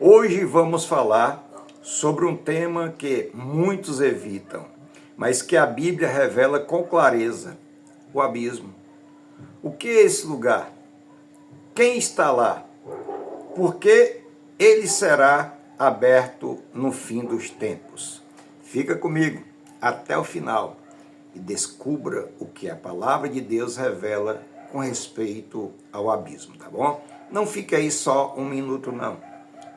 Hoje vamos falar sobre um tema que muitos evitam, mas que a Bíblia revela com clareza: o abismo. O que é esse lugar? Quem está lá? Por que ele será aberto no fim dos tempos? Fica comigo até o final e descubra o que a palavra de Deus revela com respeito ao abismo, tá bom? Não fique aí só um minuto, não.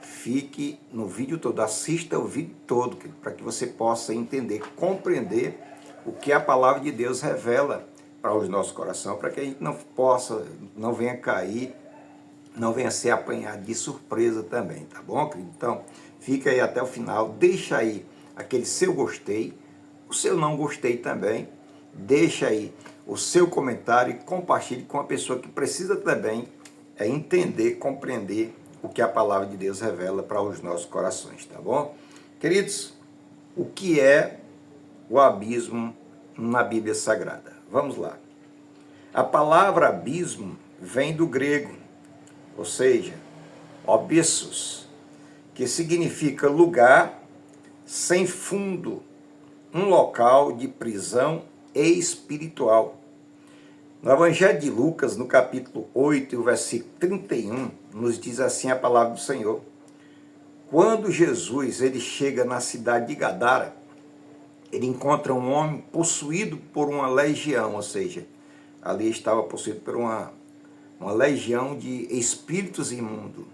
Fique no vídeo todo, assista o vídeo todo, para que você possa entender, compreender o que a palavra de Deus revela para os nossos corações, para que a gente não venha cair, não venha ser apanhado de surpresa também, tá bom, querido? Então, fica aí até o final, deixa aí aquele seu gostei, o seu não gostei também, deixa aí o seu comentário e compartilhe com a pessoa que precisa também entender, compreender o que a palavra de Deus revela para os nossos corações, tá bom? Queridos, o que é o abismo na Bíblia Sagrada? Vamos lá. A palavra abismo vem do grego, ou seja, abyssos, que significa lugar sem fundo, um local de prisão espiritual. No Evangelho de Lucas, no capítulo 8, o versículo 31, nos diz assim a palavra do Senhor: quando Jesus ele chega na cidade de Gadara, ele encontra um homem possuído por uma legião, ou seja, ali estava possuído por uma legião de espíritos imundos.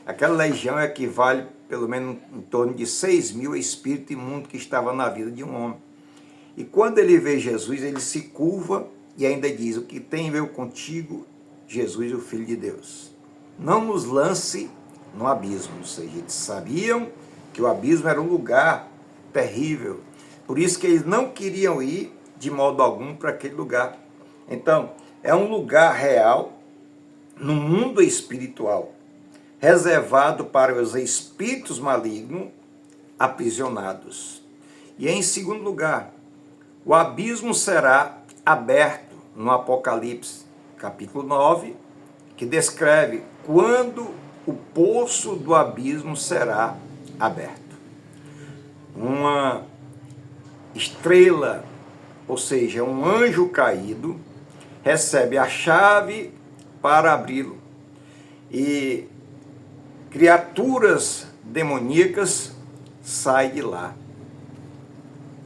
Aquela legião equivale pelo menos em torno de 6.000 espíritos imundos que estavam na vida de um homem. E quando ele vê Jesus, ele se curva e ainda diz: o que tem eu contigo, Jesus, o Filho de Deus? Não nos lance no abismo. Ou seja, eles sabiam que o abismo era um lugar terrível. Por isso que eles não queriam ir de modo algum para aquele lugar. Então, é um lugar real, no mundo espiritual, reservado para os espíritos malignos aprisionados. E em segundo lugar, o abismo será aberto no Apocalipse, capítulo 9, que descreve quando o poço do abismo será aberto. Uma estrela, ou seja, um anjo caído, recebe a chave para abri-lo. E criaturas demoníacas saem de lá.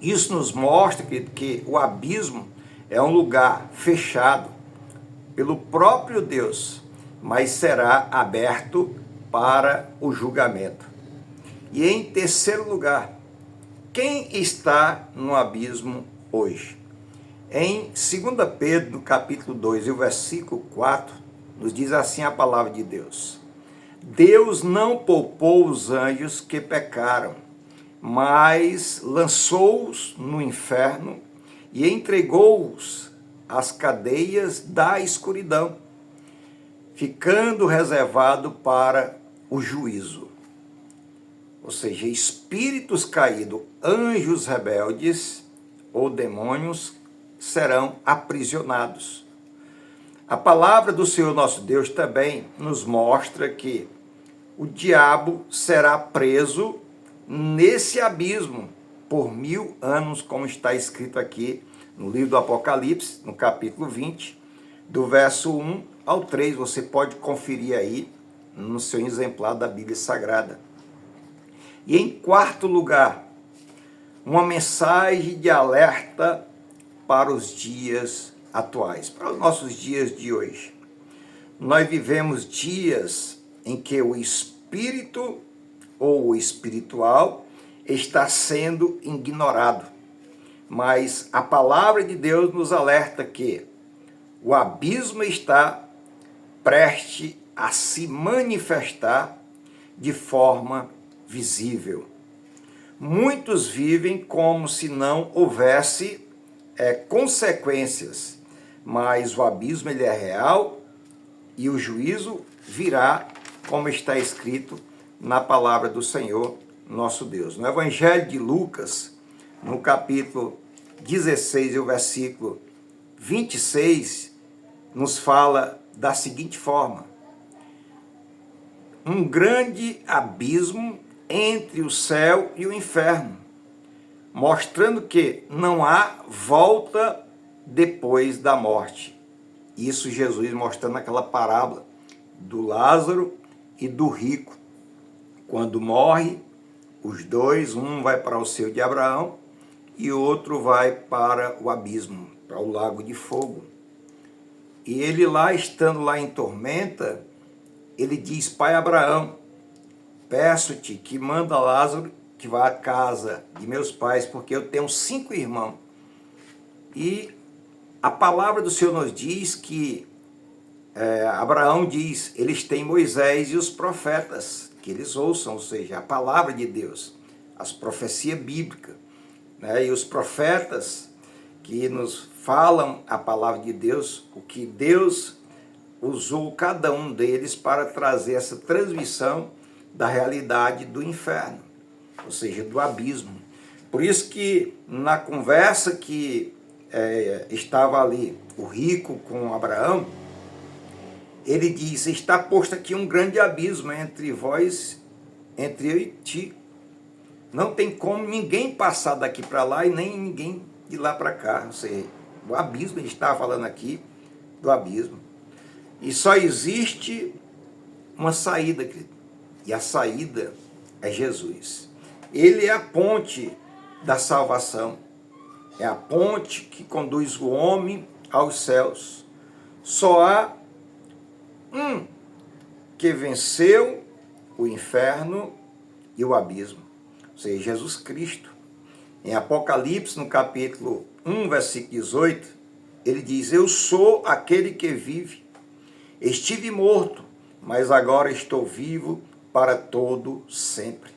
Isso nos mostra que o abismo é um lugar fechado pelo próprio Deus, mas será aberto para o julgamento. E em terceiro lugar, quem está no abismo hoje? Em 2 Pedro, no capítulo 2, e o versículo 4, nos diz assim a palavra de Deus: Deus não poupou os anjos que pecaram, mas lançou-os no inferno e entregou-os às cadeias da escuridão, ficando reservado para o juízo. Ou seja, espíritos caídos, anjos rebeldes ou demônios serão aprisionados. A palavra do Senhor nosso Deus também nos mostra que o diabo será preso nesse abismo por 1000 anos, como está escrito aqui no livro do Apocalipse, no capítulo 20, do verso 1 ao 3. Você pode conferir aí no seu exemplar da Bíblia Sagrada. E em quarto lugar, uma mensagem de alerta para os dias atuais, para os nossos dias de hoje. Nós vivemos dias em que o espírito ou o espiritual está sendo ignorado, mas a palavra de Deus nos alerta que o abismo está prestes a se manifestar de forma visível. Muitos vivem como se não houvesse consequências, mas o abismo ele é real e o juízo virá, como está escrito na palavra do Senhor nosso Deus. No Evangelho de Lucas, no capítulo 16 e o versículo 26, nos fala da seguinte forma: um grande abismo entre o céu e o inferno, mostrando que não há volta depois da morte. Isso Jesus mostrando aquela parábola do Lázaro e do rico. Quando morre, os dois, um vai para o seio de Abraão e outro vai para o abismo, para o lago de fogo. E ele lá, estando lá em tormenta, ele diz: Pai Abraão, peço-te que manda Lázaro que vá à casa de meus pais, porque eu tenho 5 irmãos. E a palavra do Senhor nos diz que Abraão diz, eles têm Moisés e os profetas, que eles ouçam, ou seja, a palavra de Deus, as profecias bíblicas, né? E os profetas que nos falam a palavra de Deus, o que Deus usou cada um deles para trazer essa transmissão da realidade do inferno, ou seja, do abismo. Por isso que na conversa que estava ali o rico com Abraão, ele diz: está posto aqui um grande abismo entre vós, entre eu e ti. Não tem como ninguém passar daqui para lá e nem ninguém de lá para cá. Ou seja, o abismo, ele estava falando aqui do abismo. E só existe uma saída, querido. E a saída é Jesus. Ele é a ponte da salvação. É a ponte que conduz o homem aos céus. Só há um que venceu o inferno e o abismo, ou seja, Jesus Cristo. Em Apocalipse, no capítulo 1, versículo 18, ele diz: eu sou aquele que vive. Estive morto, mas agora estou vivo para todo sempre.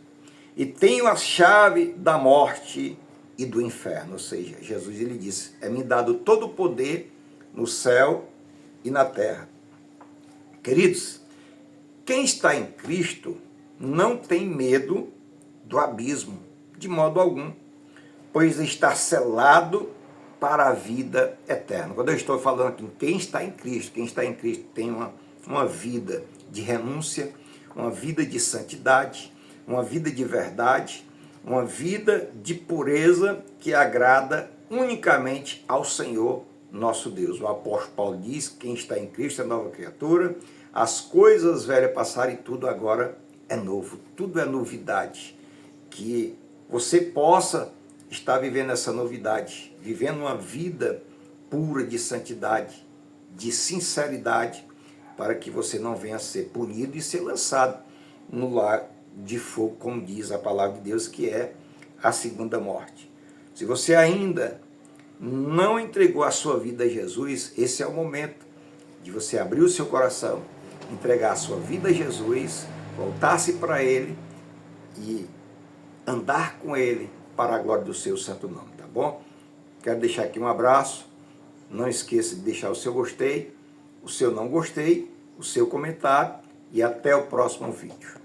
E tenho a chave da morte e do inferno. Ou seja, Jesus, ele disse: é-me dado todo o poder no céu e na terra. Queridos, quem está em Cristo não tem medo do abismo, de modo algum, pois está selado para a vida eterna. Quando eu estou falando aqui, quem está em Cristo tem uma vida de renúncia, uma vida de santidade, uma vida de verdade, uma vida de pureza que agrada unicamente ao Senhor nosso Deus. O apóstolo Paulo diz: quem está em Cristo é nova criatura, as coisas velhas passaram e tudo agora é novo, tudo é novidade. Que você possa estar vivendo essa novidade, vivendo uma vida pura de santidade, de sinceridade, para que você não venha a ser punido e ser lançado no lago de fogo, como diz a palavra de Deus, que é a segunda morte. Se você ainda não entregou a sua vida a Jesus, esse é o momento de você abrir o seu coração, entregar a sua vida a Jesus, voltar-se para Ele e andar com Ele para a glória do seu santo nome, tá bom? Quero deixar aqui um abraço, não esqueça de deixar o seu gostei, o seu não gostei, o seu comentário e até o próximo vídeo.